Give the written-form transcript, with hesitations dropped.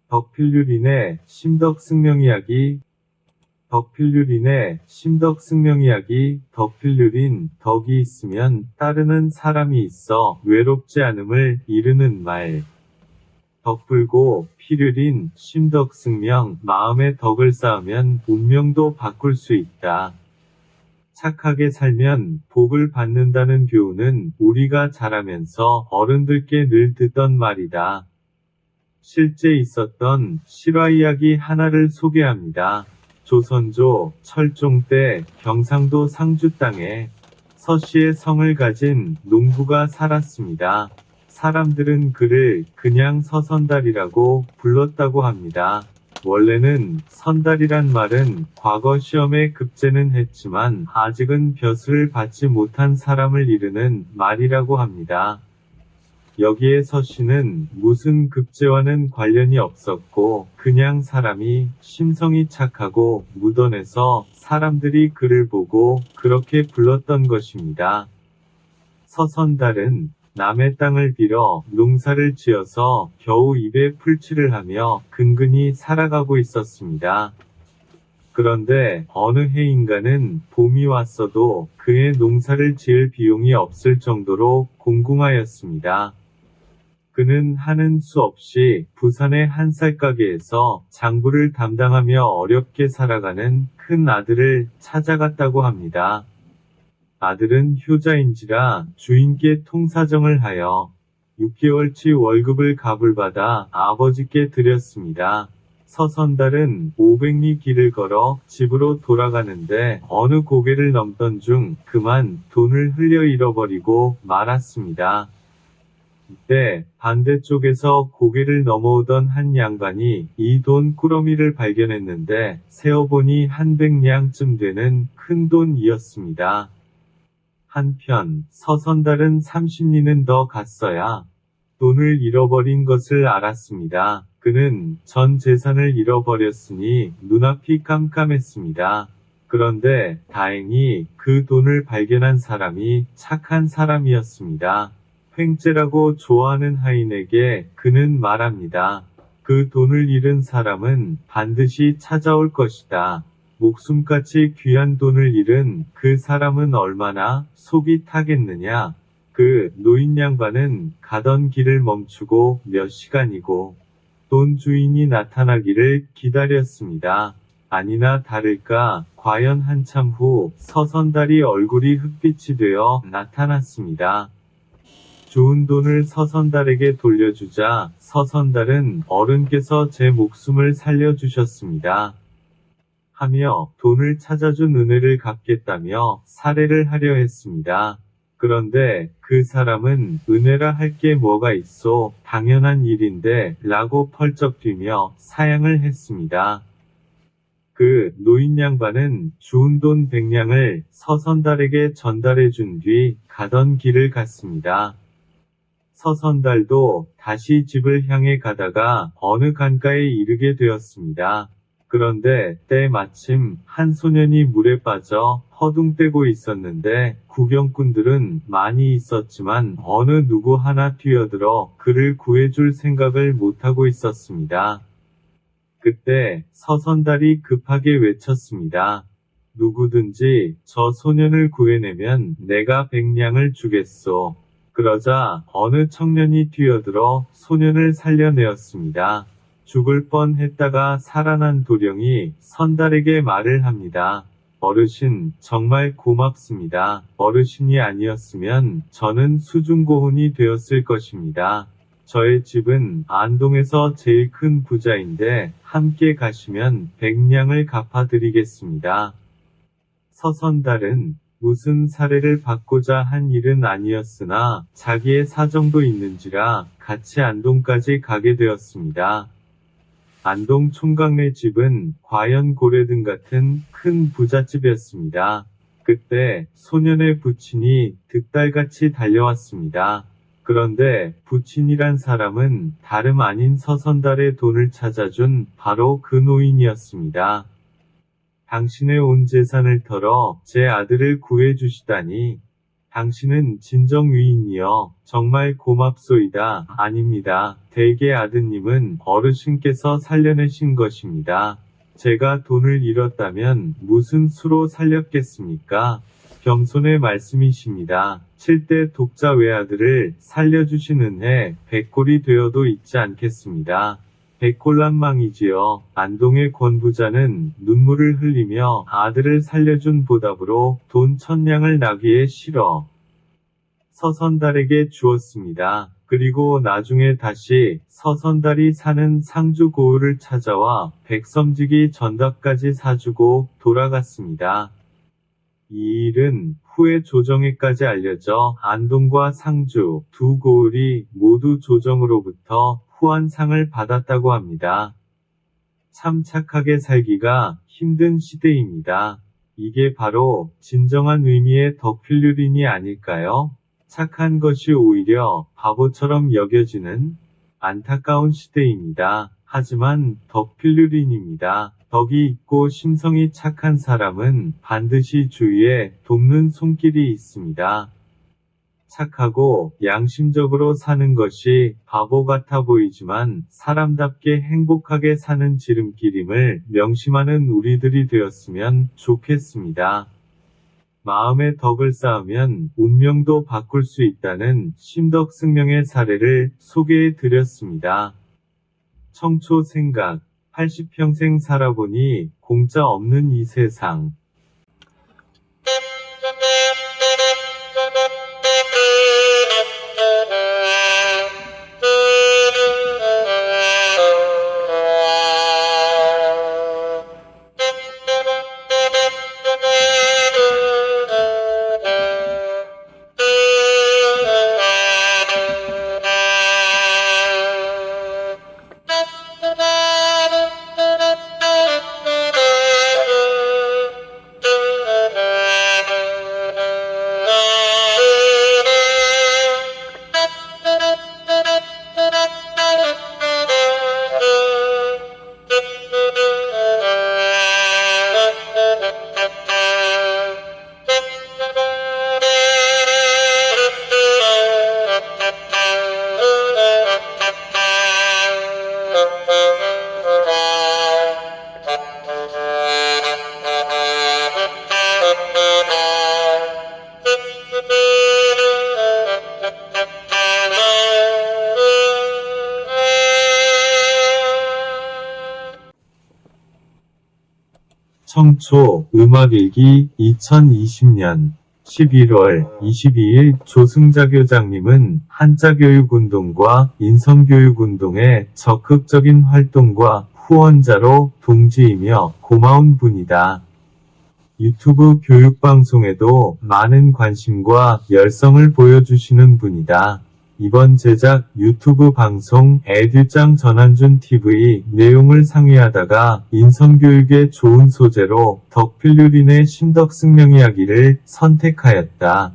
덕필률인의 심덕승명이야기. 덕필률인의 심덕승명이야기. 덕필률인, 덕이 있으면 따르는 사람이 있어 외롭지 않음을 이르는 말. 덕불고 필률인 심덕승명, 마음에 덕을 쌓으면 운명도 바꿀 수 있다. 착하게 살면 복을 받는다는 교훈은 우리가 자라면서 어른들께 늘 듣던 말이다. 실제 있었던 실화 이야기 하나를 소개합니다. 조선조 철종 때 경상도 상주 땅에 서씨의 성을 가진 농부가 살았습니다. 사람들은 그를 그냥 서선달이라고 불렀다고 합니다. 원래는 선달이란 말은 과거 시험에 급제는 했지만 아직은 벼슬을 받지 못한 사람을 이르는 말이라고 합니다. 여기에 서씨는 무슨 급제와는 관련이 없었고 그냥 사람이 심성이 착하고 무던해서 사람들이 그를 보고 그렇게 불렀던 것입니다. 서선달은 남의 땅을 빌어 농사를 지어서 겨우 입에 풀칠을 하며 근근히 살아가고 있었습니다. 그런데 어느 해인가는 봄이 왔어도 그의 농사를 지을 비용이 없을 정도로 공공하였습니다. 그는 하는 수 없이 부산의 한 쌀가게에서 장부를 담당하며 어렵게 살아가는 큰 아들을 찾아갔다고 합니다. 아들은 효자인지라 주인께 통사정을 하여 6개월치 월급을 값을받아 아버지께 드렸습니다. 서선달은 500리 길을 걸어 집으로 돌아가는데 어느 고개를 넘던 중 그만 돈을 흘려 잃어버리고 말았습니다. 이때 반대쪽에서 고개를 넘어오던 한 양반이 이 돈 꾸러미를 발견했는데 세어보니 한 100냥쯤 되는 큰 돈이었습니다. 한편 서선달은 30리는 더 갔어야 돈을 잃어버린 것을 알았습니다. 그는 전 재산을 잃어버렸으니 눈앞이 깜깜했습니다. 그런데 다행히 그 돈을 발견한 사람이 착한 사람이었습니다. 횡재라고 좋아하는 하인에게 그는 말합니다. 그 돈을 잃은 사람은 반드시 찾아올 것이다. 목숨같이 귀한 돈을 잃은 그 사람은 얼마나 속이 타겠느냐. 그 노인 양반은 가던 길을 멈추고 몇 시간이고 돈 주인이 나타나기를 기다렸습니다. 아니나 다를까 과연 한참 후 서선달이 얼굴이 흑빛이 되어 나타났습니다. 좋은 돈을 서선달에게 돌려주자 서선달은 어른께서 제 목숨을 살려주셨습니다. 하며 돈을 찾아준 은혜를 갚겠다며 살해를 하려 했습니다. 그런데 그 사람은 은혜라 할 게 뭐가 있어 당연한 일인데 라고 펄쩍 뛰며 사양을 했습니다. 그 노인 양반은 주운 돈 100냥을 서선달에게 전달해 준 뒤 가던 길을 갔습니다. 서선달도 다시 집을 향해 가다가 어느 강가에 이르게 되었습니다. 그런데 때마침 한 소년이 물에 빠져 허둥대고 있었는데 구경꾼들은 많이 있었지만 어느 누구 하나 뛰어들어 그를 구해줄 생각을 못하고 있었습니다. 그때 서선달이 급하게 외쳤습니다. 누구든지 저 소년을 구해내면 내가 100냥을 주겠소. 그러자 어느 청년이 뛰어들어 소년을 살려내었습니다. 죽을 뻔했다가 살아난 도령이 선달에게 말을 합니다. 어르신, 정말 고맙습니다. 어르신이 아니었으면 저는 수중고혼이 되었을 것입니다. 저의 집은 안동에서 제일 큰 부자인데 함께 가시면 100냥을 갚아드리겠습니다. 서선달은 무슨 사례를 받고자 한 일은 아니었으나 자기의 사정도 있는지라 같이 안동까지 가게 되었습니다. 안동 총각네 집은 과연 고래등 같은 큰 부잣집이었습니다. 그때 소년의 부친이 득달같이 달려왔습니다. 그런데 부친이란 사람은 다름 아닌 서선달의 돈을 찾아준 바로 그 노인이었습니다. 당신의 온 재산을 털어 제 아들을 구해주시다니 당신은 진정 위인이여 정말 고맙소이다. 아닙니다. 대개 아드님은 어르신께서 살려내신 것입니다. 제가 돈을 잃었다면 무슨 수로 살렸겠습니까? 겸손의 말씀이십니다. 7대 독자 외아들을 살려주신 은혜 100골이 되어도 잊지 않겠습니다. 100골란망이지요. 안동의 권부자는 눈물을 흘리며 아들을 살려준 보답으로 돈 1000냥을 나귀에 실어 서선달에게 주었습니다. 그리고 나중에 다시 서선달이 사는 상주 고을을 찾아와 백섬지기 전답까지 사주고 돌아갔습니다. 이 일은 후에 조정에까지 알려져 안동과 상주 두 고을이 모두 조정으로부터 후한상을 받았다고 합니다. 참 착하게 살기가 힘든 시대입니다. 이게 바로 진정한 의미의 덕필률인이 아닐까요? 착한 것이 오히려 바보처럼 여겨지는 안타까운 시대입니다. 하지만 덕필률인입니다. 덕이 있고 심성이 착한 사람은 반드시 주위에 돕는 손길이 있습니다. 착하고 양심적으로 사는 것이 바보 같아 보이지만 사람답게 행복하게 사는 지름길임을 명심하는 우리들이 되었으면 좋겠습니다. 마음의 덕을 쌓으면 운명도 바꿀 수 있다는 심덕승명의 사례를 소개해 드렸습니다. 청초 생각, 80평생 살아보니 공짜 없는 이 세상. 청초 음악일기 2020년 11월 22일 조승자교장님은 한자교육운동과 인성교육운동의 적극적인 활동과 후원자로 동지이며 고마운 분이다. 유튜브 교육방송에도 많은 관심과 열성을 보여주시는 분이다. 이번 제작 유튜브 방송 에듀짱 전한준 TV 내용을 상의하다가 인성교육에 좋은 소재로 덕필률인의 심덕승명 이야기를 선택하였다.